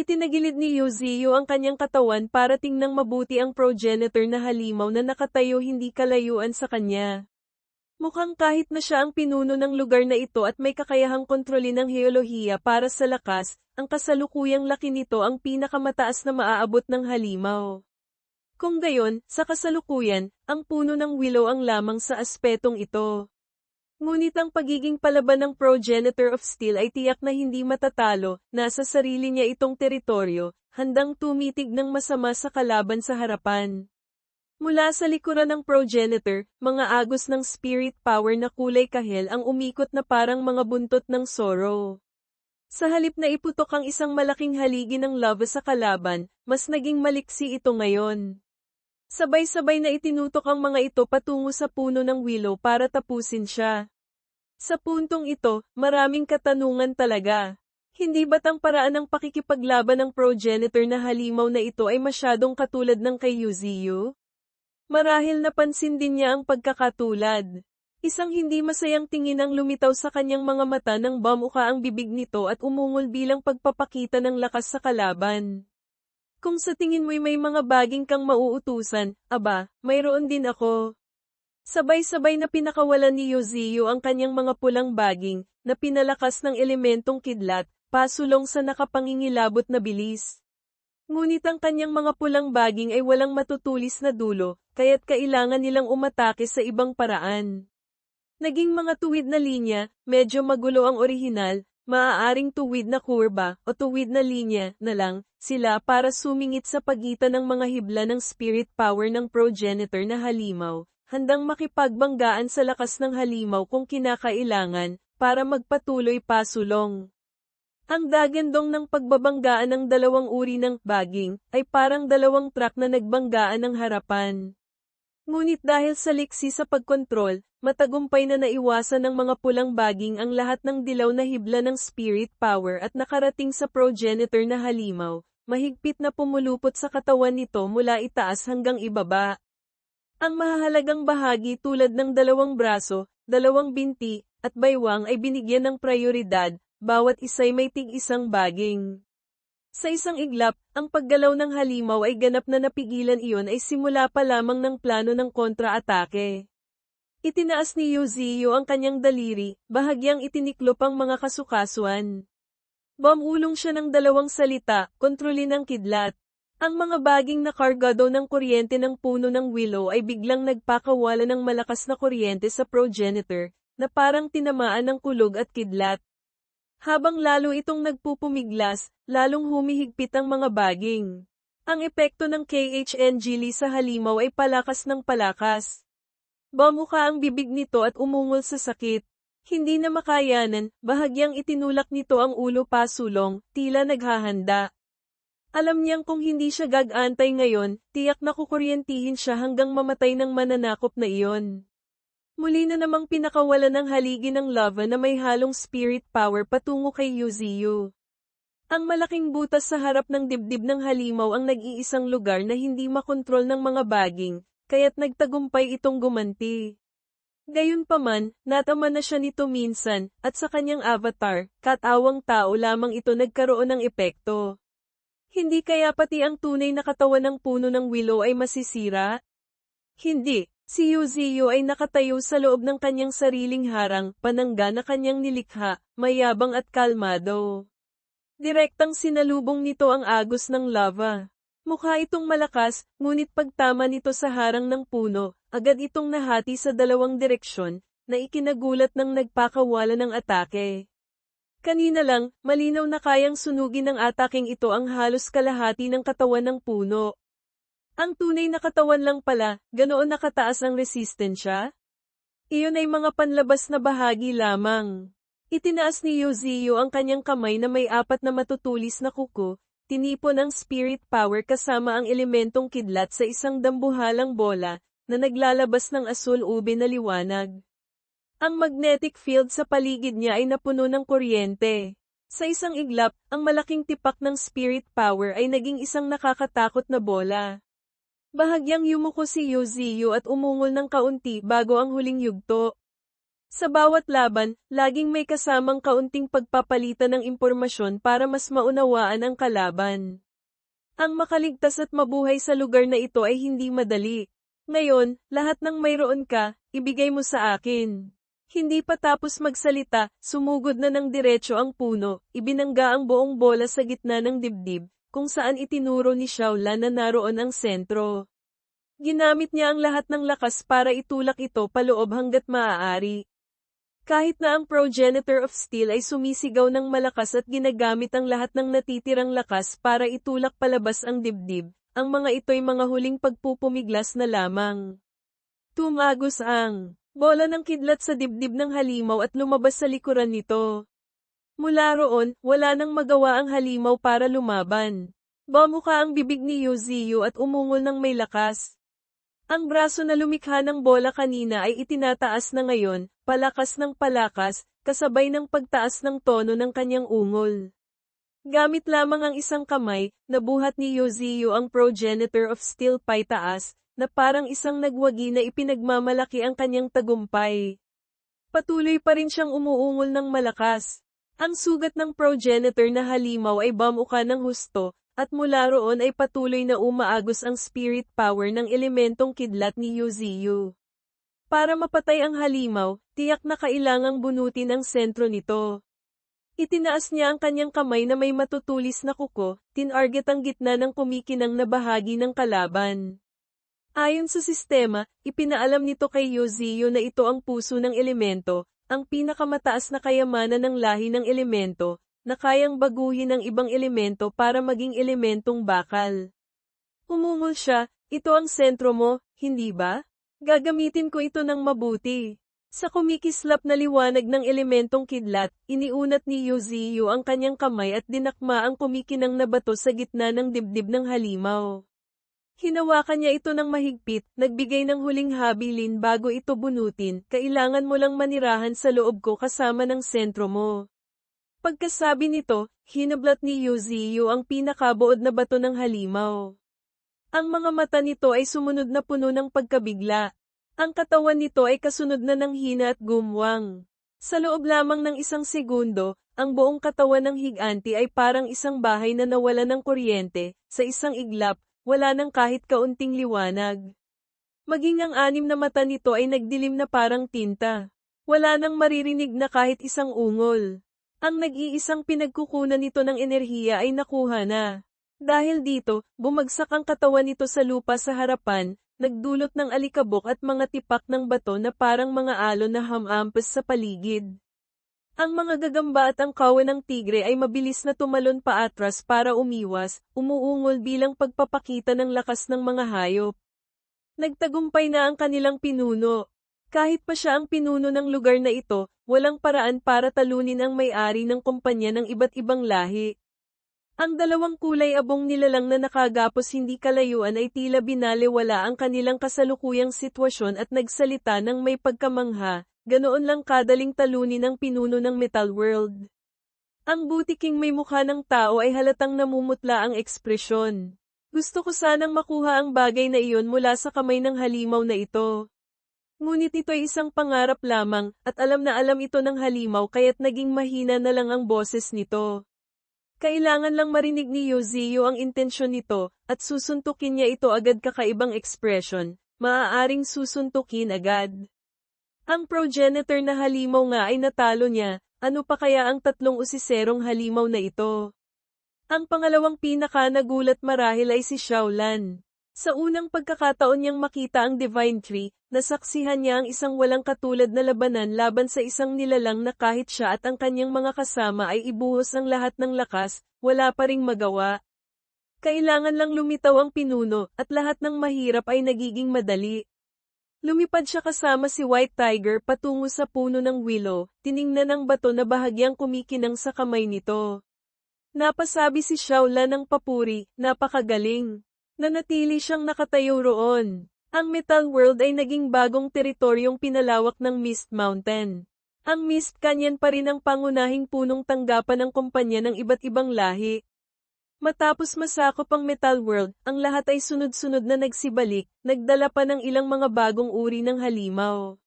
Itinagilid ni Yuziyo ang kanyang katawan para tingnang mabuti ang progenitor na halimaw na nakatayo hindi kalayuan sa kanya. Mukhang kahit na siya ang pinuno ng lugar na ito at may kakayahang kontrolin ang heolohiya para sa lakas, ang kasalukuyang laki nito ang pinakamataas na maaabot ng halimaw. Kung gayon, sa kasalukuyan, ang puno ng willow ang lamang sa aspetong ito. Ngunit ang pagiging palaban ng progenitor of steel ay tiyak na hindi matatalo, nasa sarili niya itong teritoryo, handang tumitig ng masama sa kalaban sa harapan. Mula sa likuran ng progenitor, mga agos ng spirit power na kulay kahel ang umikot na parang mga buntot ng sorrow. Sa halip na iputok ang isang malaking haligi ng lava sa kalaban, mas naging maliksi ito ngayon. Sabay-sabay na itinutok ang mga ito patungo sa puno ng willow para tapusin siya. Sa puntong ito, maraming katanungan talaga. Hindi ba't ang paraan ng pakikipaglaban ng progenitor na halimaw na ito ay masyadong katulad ng kay Yuziyo? Marahil napansin din niya ang pagkakatulad. Isang hindi masayang tingin ang lumitaw sa kanyang mga mata nang bamuka ang bibig nito at umungol bilang pagpapakita ng lakas sa kalaban. Kung sa tingin mo'y may mga baging kang mauutusan, aba, mayroon din ako. Sabay-sabay na pinakawalan ni Yuziyo ang kanyang mga pulang baging, na pinalakas ng elementong kidlat, pasulong sa nakapangingilabot na bilis. Ngunit ang kanyang mga pulang baging ay walang matutulis na dulo, kaya't kailangan nilang umatake sa ibang paraan. Naging mga tuwid na linya, medyo magulo ang orihinal, maaaring tuwid na kurba o tuwid na linya na lang, sila para sumingit sa pagitan ng mga hibla ng spirit power ng progenitor na halimaw, handang makipagbanggaan sa lakas ng halimaw kung kinakailangan, para magpatuloy pasulong. Ang dagandong ng pagbabanggaan ng dalawang uri ng baging, ay parang dalawang truck na nagbanggaan ng harapan. Ngunit dahil sa liksi sa pagkontrol, matagumpay na naiwasan ng mga pulang baging ang lahat ng dilaw na hibla ng spirit power at nakarating sa progenitor na halimaw, mahigpit na pumulupot sa katawan nito mula itaas hanggang ibaba. Ang mahahalagang bahagi tulad ng dalawang braso, dalawang binti, at baywang ay binigyan ng prioridad, bawat isa'y may tig-isang baging. Sa isang iglap, ang paggalaw ng halimaw ay ganap na napigilan iyon ay simula pa lamang ng plano ng kontra-atake. Itinaas ni Yuziyo ang kanyang daliri, bahagyang itiniklop ang mga kasukasuan. Bumulong siya ng dalawang salita, kontrolin ang kidlat. Ang mga baging na kargado ng kuryente ng puno ng willow ay biglang nagpakawala ng malakas na kuryente sa progenitor, na parang tinamaan ng kulog at kidlat. Habang lalo itong nagpupumiglas, lalong humihigpit ang mga baging. Ang epekto ng KHNG sa halimaw ay palakas ng palakas. Bamuka ang bibig nito at umungol sa sakit. Hindi na makayanan, bahagyang itinulak nito ang ulo pasulong, tila naghahanda. Alam niyang kung hindi siya gagantay ngayon, tiyak na kukuryentihin siya hanggang mamatay ng mananakop na iyon. Muli na namang pinakawalan ng haligi ng lava na may halong spirit power patungo kay Yuziyo. Ang malaking butas sa harap ng dibdib ng halimaw ang nag-iisang lugar na hindi makontrol ng mga baging, kaya't nagtagumpay itong gumanti. Gayunpaman, natama na siya nito minsan, at sa kanyang avatar, katawang tao lamang ito nagkaroon ng epekto. Hindi kaya pati ang tunay na katawan ng puno ng willow ay masisira? Hindi. Si Yuziyo ay nakatayo sa loob ng kanyang sariling harang, panangga na kanyang nilikha, mayabang at kalmado. Direktang sinalubong nito ang agos ng lava. Mukha itong malakas, ngunit pagtama nito sa harang ng puno, agad itong nahati sa dalawang direksyon, na ikinagulat ng nagpakawala ng atake. Kanina lang, malinaw na kayang sunugin ng ataking ito ang halos kalahati ng katawan ng puno. Ang tunay na katawan lang pala, ganoon nakataas ang resistensya? Iyon ay mga panlabas na bahagi lamang. Itinaas ni Yuziyo ang kanyang kamay na may apat na matutulis na kuko, tinipon ang spirit power kasama ang elementong kidlat sa isang dambuhalang bola, na naglalabas ng asul-ube na liwanag. Ang magnetic field sa paligid niya ay napuno ng kuryente. Sa isang iglap, ang malaking tipak ng spirit power ay naging isang nakakatakot na bola. Bahagyang yumuko si Yuziyo at umungol ng kaunti bago ang huling yugto. Sa bawat laban, laging may kasamang kaunting pagpapalitan ng impormasyon para mas maunawaan ang kalaban. Ang makaligtas at mabuhay sa lugar na ito ay hindi madali. Ngayon, lahat ng mayroon ka, ibigay mo sa akin. Hindi pa tapos magsalita, sumugod na ng diretso ang puno, ibinangga ang buong bola sa gitna ng dibdib, kung saan itinuro ni Shaolan na naroon ang sentro. Ginamit niya ang lahat ng lakas para itulak ito paloob hanggat maaari. Kahit na ang Progenitor of Steel ay sumisigaw ng malakas at ginagamit ang lahat ng natitirang lakas para itulak palabas ang dibdib, ang mga ito'y mga huling pagpupumiglas na lamang. Tumagos ang bola ng kidlat sa dibdib ng halimaw at lumabas sa likuran nito. Mula roon, wala nang magawa ang halimaw para lumaban. Bumuka ang bibig ni Yuziyu at umungol ng may lakas. Ang braso na lumikha ng bola kanina ay itinataas na ngayon, palakas ng palakas, kasabay ng pagtaas ng tono ng kanyang ungol. Gamit lamang ang isang kamay, nabuhat ni Yuziyu ang Progenitor of Steel paitaas, na parang isang nagwagi na ipinagmamalaki ang kanyang tagumpay. Patuloy pa rin siyang umuungol ng malakas. Ang sugat ng Progenitor na halimaw ay bumuka ng husto, at mula roon ay patuloy na umaagos ang spirit power ng elementong kidlat ni Yuziyu. Para mapatay ang halimaw, tiyak na kailangang bunutin ang sentro nito. Itinaas niya ang kanyang kamay na may matutulis na kuko, tinarget ang gitna ng kumikinang na bahagi ng kalaban. Ayon sa sistema, ipinaalam nito kay Yuziyu na ito ang puso ng elemento, ang pinakamataas na kayamanan ng lahi ng elemento, na kayang baguhin ang ibang elemento para maging elementong bakal. Umungol siya, ito ang sentro mo, hindi ba? Gagamitin ko ito ng mabuti. Sa kumikislap na liwanag ng elementong kidlat, iniunat ni Yuziyu ang kanyang kamay at dinakma ang kumikinang na bato sa gitna ng dibdib ng halimaw. Hinawakan niya ito ng mahigpit, nagbigay ng huling habilin bago ito bunutin, kailangan mo lang manirahan sa loob ko kasama ng sentro mo. Pagkasabi nito, hinablat ni Yuziyu ang pinakabuod na bato ng halimaw. Ang mga mata nito ay sumunod na puno ng pagkabigla. Ang katawan nito ay kasunod na ng hina at gumwang. Sa loob lamang ng isang segundo, ang buong katawan ng higanti ay parang isang bahay na nawala ng kuryente, sa isang iglap, wala nang kahit kaunting liwanag. Maging ang anim na mata nito ay nagdilim na parang tinta. Wala nang maririnig na kahit isang ungol. Ang nag-iisang pinagkukunan nito ng enerhiya ay nakuha na. Dahil dito, bumagsak ang katawan nito sa lupa sa harapan, nagdulot ng alikabok at mga tipak ng bato na parang mga alon na hamampas sa paligid. Ang mga gagamba at ang kawan ng tigre ay mabilis na tumalon paatras para umiwas, umuungol bilang pagpapakita ng lakas ng mga hayop. Nagtagumpay na ang kanilang pinuno. Kahit pa siya ang pinuno ng lugar na ito, walang paraan para talunin ang may-ari ng kumpanya ng iba't ibang lahi. Ang dalawang kulay abong nilalang na nakagapos hindi kalayuan ay tila binalewala ang kanilang kasalukuyang sitwasyon at nagsalita ng may pagkamangha, ganoon lang kadaling talunin ang pinuno ng Metal World. Ang butiking may mukha ng tao ay halatang namumutla ang ekspresyon. Gusto ko sanang makuha ang bagay na iyon mula sa kamay ng halimaw na ito. Ngunit ito'y isang pangarap lamang, at alam na alam ito ng halimaw kaya't naging mahina na lang ang boses nito. Kailangan lang marinig ni Yuziyu ang intensyon nito, at susuntukin niya ito agad kakaibang ekspresyon, maaaring susuntukin agad. Ang progenitor na halimaw nga ay natalo niya, ano pa kaya ang tatlong usiserong halimaw na ito? Ang pangalawang pinaka-nagulat marahil ay si Shaolan. Sa unang pagkakataon niyang makita ang Divine Tree, nasaksihan niya ang isang walang katulad na labanan laban sa isang nilalang na kahit siya at ang kanyang mga kasama ay ibuhos ang lahat ng lakas, wala pa ring magawa. Kailangan lang lumitaw ang pinuno, at lahat ng mahirap ay nagiging madali. Lumipad siya kasama si White Tiger patungo sa puno ng willow, tiningnan ang bato na bahagyang kumikinang sa kamay nito. Napasabi si Shaolan ng papuri, napakagaling. Nanatili siyang nakatayo roon. Ang Metal World ay naging bagong teritoryong pinalawak ng Mist Mountain. Ang Mist Canyon pa rin ang pangunahing punong tanggapan ng kumpanya ng iba't ibang lahi. Matapos masakop ang Metal World, ang lahat ay sunod-sunod na nagsibalik, nagdala pa ng ilang mga bagong uri ng halimaw.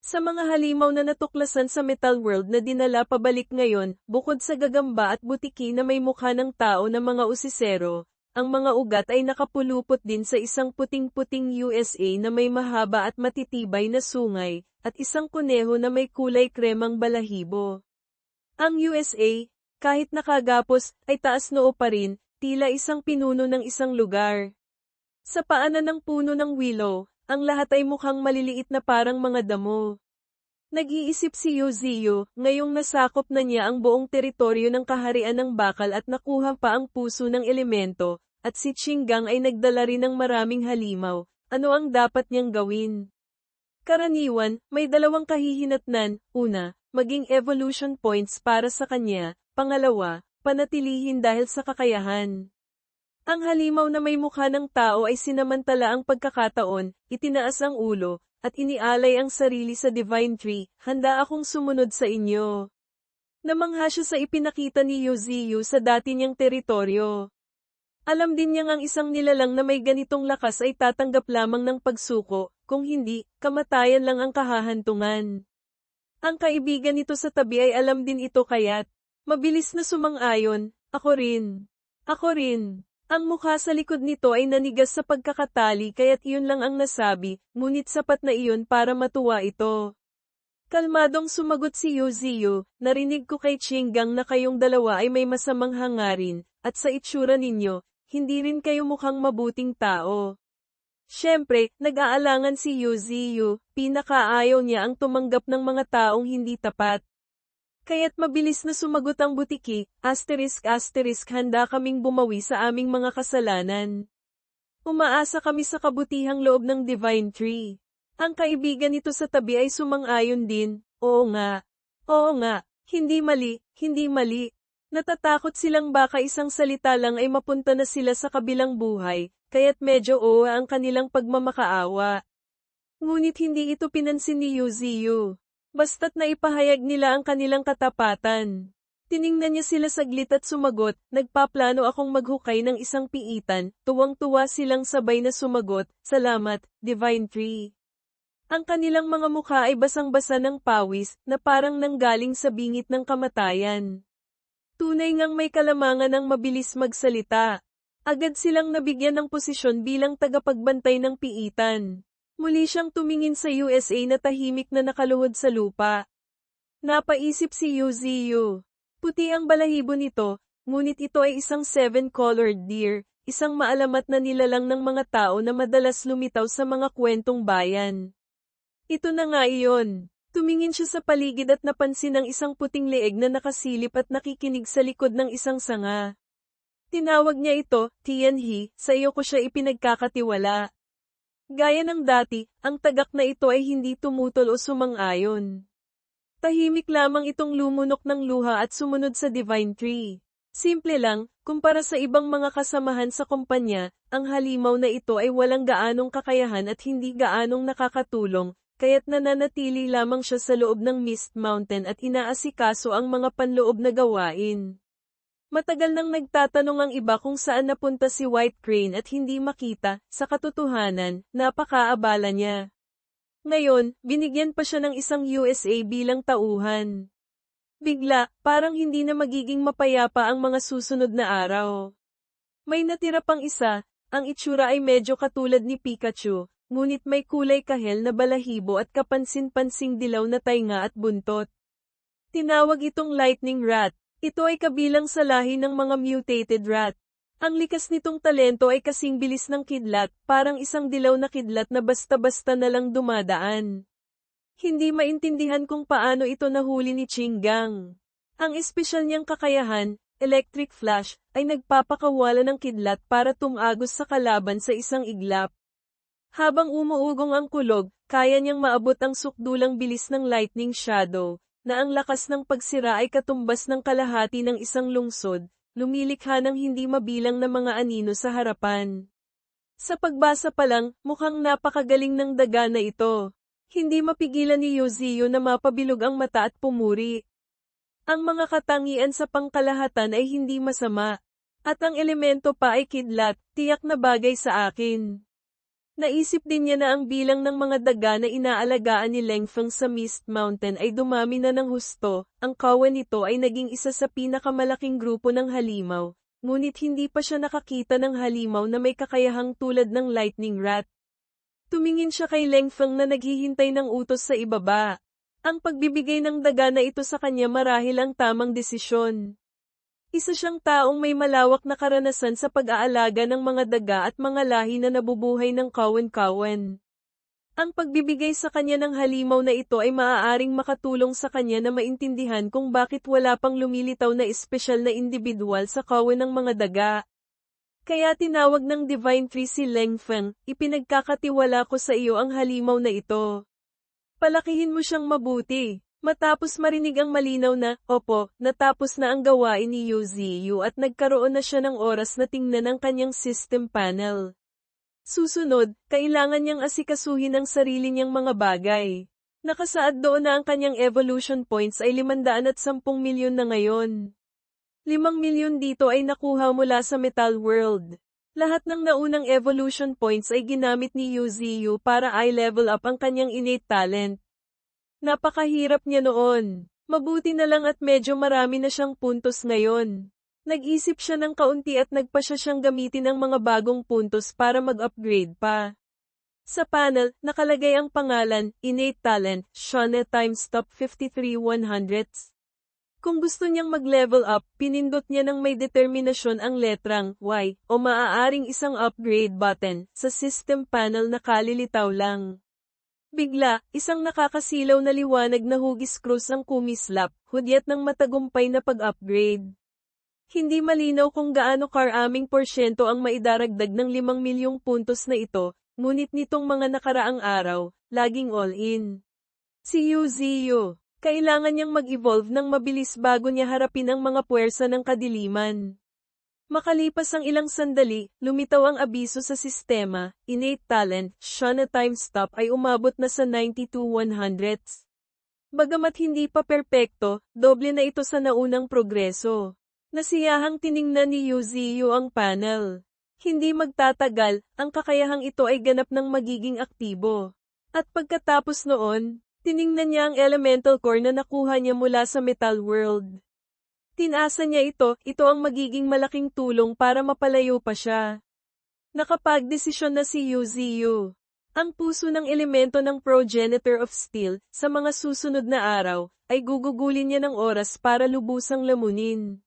Sa mga halimaw na natuklasan sa Metal World na dinala pabalik ngayon, bukod sa gagamba at butiki na may mukha ng tao na mga usisero, ang mga ugat ay nakapulupot din sa isang puting-puting USA na may mahaba at matitibay na sungay, at isang kuneho na may kulay kremang balahibo. Ang USA, kahit nakagapos, ay taas noo pa rin, tila isang pinuno ng isang lugar. Sa paanan ng puno ng willow, ang lahat ay mukhang maliliit na parang mga damo. Nag-iisip si Yuzio, ngayong nasakop na niya ang buong teritoryo ng kaharian ng bakal at nakuha pa ang puso ng elemento, at si Chingang ay nagdala rin ng maraming halimaw, ano ang dapat niyang gawin? Karaniwan, may dalawang kahihinatnan, una, maging evolution points para sa kanya, pangalawa, panatilihin dahil sa kakayahan. Ang halimaw na may mukha ng tao ay sinamantala ang pagkakataon, itinaas ang ulo, at inialay ang sarili sa Divine Tree, handa akong sumunod sa inyo. Namangha siya sa ipinakita ni Yuzio sa dati niyang teritoryo. Alam din niyang ang isang nilalang na may ganitong lakas ay tatanggap lamang ng pagsuko, kung hindi, kamatayan lang ang kahahantungan. Ang kaibigan nito sa tabi ay alam din ito kaya't, mabilis na sumang-ayon, ako rin. Ako rin. Ang mukha sa likod nito ay nanigas sa pagkakatali kaya't iyon lang ang nasabi, ngunit sapat na iyon para matuwa ito. Kalmadong sumagot si Yuzio, narinig ko kay Chingang na kayong dalawa ay may masamang hangarin, at sa itsura ninyo, hindi rin kayo mukhang mabuting tao. Siyempre, nag-aalangan si Yuzio, pinakaayaw niya ang tumanggap ng mga taong hindi tapat. Kaya't mabilis na sumagot ang butiki, handa kaming bumawi sa aming mga kasalanan. Umaasa kami sa kabutihang loob ng Divine Tree. Ang kaibigan nito sa tabi ay sumang-ayon din, oo nga. Oo nga, hindi mali, hindi mali. Natatakot silang baka isang salita lang ay mapunta na sila sa kabilang buhay, kaya't medyo oo ang kanilang pagmamakaawa. Ngunit hindi ito pinansin ni Yuzio. Basta't naipahayag nila ang kanilang katapatan. Tiningnan niya sila saglit at sumagot, nagpaplano akong maghukay ng isang piitan, tuwang-tuwa silang sabay na sumagot, salamat, Divine Tree. Ang kanilang mga mukha ay basang-basa ng pawis, na parang nanggaling sa bingit ng kamatayan. Tunay ngang may kalamangan ng mabilis magsalita. Agad silang nabigyan ng posisyon bilang tagapagbantay ng piitan. Muli siyang tumingin sa USA na tahimik na nakaluhod sa lupa. Napaisip si Yuzio. Puti ang balahibo nito, ngunit ito ay isang 7-colored deer, isang maalamat na nilalang ng mga tao na madalas lumitaw sa mga kwentong bayan. Ito na nga iyon. Tumingin siya sa paligid at napansin ang isang puting leeg na nakasilip at nakikinig sa likod ng isang sanga. Tinawag niya ito, Tianhe, sa iyo ko siya ipinagkakatiwala. Gaya ng dati, ang tagak na ito ay hindi tumutol o sumang-ayon. Tahimik lamang itong lumunok ng luha at sumunod sa Divine Tree. Simple lang, kumpara sa ibang mga kasamahan sa kumpanya, ang halimaw na ito ay walang gaanong kakayahan at hindi gaanong nakakatulong, kaya't nananatili lamang siya sa loob ng Mist Mountain at inaasikaso ang mga panloob na gawain. Matagal nang nagtatanong ang iba kung saan napunta si White Crane at hindi makita, sa katotohanan, napakaabala niya. Ngayon, binigyan pa siya ng isang USA bilang tauhan. Bigla, parang hindi na magiging mapayapa ang mga susunod na araw. May natira pang isa, ang itsura ay medyo katulad ni Pikachu, ngunit may kulay kahel na balahibo at kapansin-pansing dilaw na tainga at buntot. Tinawag itong Lightning Rat. Ito ay kabilang sa lahi ng mga mutated rat. Ang likas nitong talento ay kasing bilis ng kidlat, parang isang dilaw na kidlat na basta-basta na lang dumadaan. Hindi maintindihan kung paano ito nahuli ni Chingang. Ang espesyal niyang kakayahan, Electric Flash, ay nagpapakawala ng kidlat para tumagos sa kalaban sa isang iglap. Habang umuugong ang kulog, kaya niyang maabot ang sukdulang bilis ng Lightning Shadow, na ang lakas ng pagsira ay katumbas ng kalahati ng isang lungsod, lumilikha ng hindi mabilang na mga anino sa harapan. Sa pagbasa pa lang, mukhang napakagaling ng daga na ito. Hindi mapigilan ni Yuzio na mapabilog ang mata at pumuri. Ang mga katangian sa pangkalahatan ay hindi masama. At ang elemento pa ay kidlat, tiyak na bagay sa akin. Naisip din niya na ang bilang ng mga daga na inaalagaan ni Lengfeng sa Mist Mountain ay dumami na ng husto. Ang kawan nito ay naging isa sa pinakamalaking grupo ng halimaw, ngunit hindi pa siya nakakita ng halimaw na may kakayahang tulad ng lightning rat. Tumingin siya kay Lengfeng na naghihintay ng utos sa ibaba. Ang pagbibigay ng daga na ito sa kanya marahil ang tamang desisyon. Isa siyang taong may malawak na karanasan sa pag-aalaga ng mga daga at mga lahi na nabubuhay ng kawan-kawan. Ang pagbibigay sa kanya ng halimaw na ito ay maaaring makatulong sa kanya na maintindihan kung bakit wala pang lumilitaw na espesyal na individual sa kawan ng mga daga. Kaya tinawag ng Divine Tree si Lengfeng, ipinagkakatiwala ko sa iyo ang halimaw na ito. Palakihin mo siyang mabuti. Matapos marinig ang malinaw na, opo, natapos na ang gawain ni Yuziyu at nagkaroon na siya ng oras na tingnan ang kanyang system panel. Susunod, kailangan niyang asikasuhin ang sarili niyang mga bagay. Nakasaad doon na ang kanyang evolution points ay 510 milyon na ngayon. 5 milyon dito ay nakuha mula sa Metal World. Lahat ng naunang evolution points ay ginamit ni Yuziyu para i-level up ang kanyang innate talent. Napakahirap niya noon. Mabuti na lang at medyo marami na siyang puntos ngayon. Nag-isip siya ng kaunti at nagpasya siyang gamitin ang mga bagong puntos para mag-upgrade pa. Sa panel, nakalagay ang pangalan, Innate Talent, Shone times Top 53/100. Kung gusto niyang mag-level up, pinindot niya ng may determinasyon ang letrang Y o maaaring isang upgrade button sa system panel na kalilitaw lang. Bigla, isang nakakasilaw na liwanag na hugis krus ang kumislap, hudyat ng matagumpay na pag-upgrade. Hindi malinaw kung gaano karaming porsyento ang maidaragdag ng 5 milyong puntos na ito, ngunit nitong mga nakaraang araw, laging all-in. Si Yuziyu, kailangan niyang mag-evolve ng mabilis bago niya harapin ang mga puwersa ng kadiliman. Makalipas ang ilang sandali, lumitaw ang abiso sa sistema, Innate Talent, Shone time stop ay umabot na sa 92/100. Bagamat hindi pa perpekto, doble na ito sa naunang progreso. Nasiyahang tiningnan ni Yuziyu ang panel. Hindi magtatagal, ang kakayahang ito ay ganap ng magiging aktibo. At pagkatapos noon, tiningnan niya ang elemental core na nakuha niya mula sa Metal World. Tinasa niya ito ang magiging malaking tulong para mapalayo pa siya. Nakapagdesisyon na si Yuziyu. Ang puso ng elemento ng Progenitor of Steel, sa mga susunod na araw, ay gugugulin niya ng oras para lubusang lamunin.